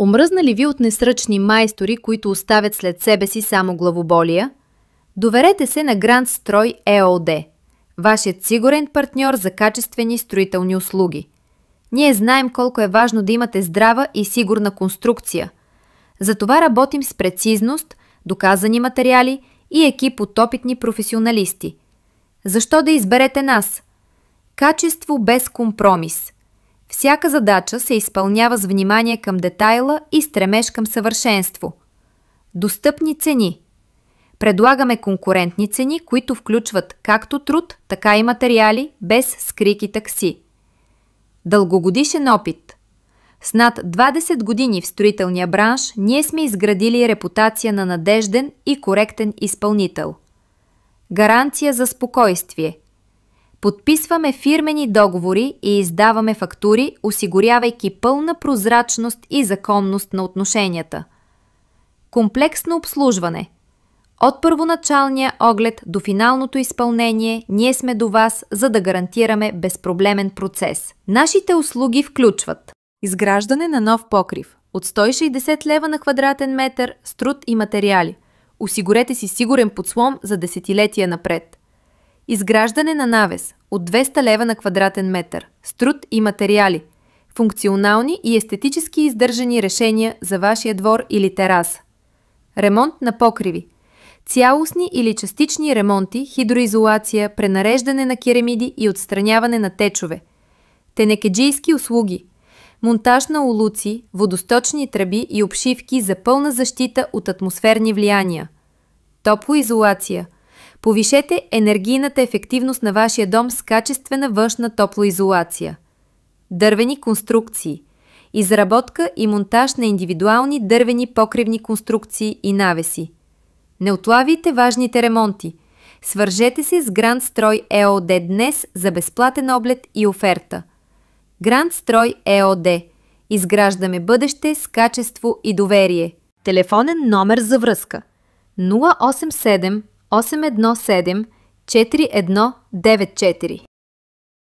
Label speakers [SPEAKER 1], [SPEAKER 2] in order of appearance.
[SPEAKER 1] Омръзнали ви от несръчни майстори, които оставят след себе си само главоболия? Доверете се на Гранд Строй ЕООД, вашият сигурен партньор за качествени строителни услуги. Ние знаем колко е важно да имате здрава и сигурна конструкция. Затова работим с прецизност, доказани материали и екип от опитни професионалисти. Защо да изберете нас? Качество без компромис. Всяка задача се изпълнява с внимание към детайла и стремеж към съвършенство. Достъпни цени. Предлагаме конкурентни цени, които включват както труд, така и материали, без скрики такси. Дългогодишен опит. С над 20 години в строителния бранш ние сме изградили репутация на надежден и коректен изпълнител. Гаранция за спокойствие. Подписваме фирмени договори и издаваме фактури, осигурявайки пълна прозрачност и законност на отношенията. Комплексно обслужване. От първоначалния оглед до финалното изпълнение ние сме до вас, за да гарантираме безпроблемен процес. Нашите услуги включват изграждане на нов покрив от 160 лева на квадратен метър с труд и материали. Осигурете си сигурен подслон за десетилетия напред. Изграждане на навес от 200 лева на квадратен метър с труд и материали. Функционални и естетически издържани решения за вашия двор или тераса. Ремонт на покриви. Цялостни или частични ремонти, хидроизолация, пренареждане на керамиди и отстраняване на течове. Тенекеджийски услуги. Монтаж на улуци, водосточни тръби и обшивки за пълна защита от атмосферни влияния. Топлоизолация. Повишете енергийната ефективност на вашия дом с качествена външна топлоизолация. Дървени конструкции. Изработка и монтаж на индивидуални дървени покривни конструкции и навеси. Не отлагайте важните ремонти. Свържете се с Гранд Строй ЕООД днес за безплатен оглед и оферта. Гранд Строй ЕООД. Изграждаме бъдеще с качество и доверие. Телефонен номер за връзка 087 817 4194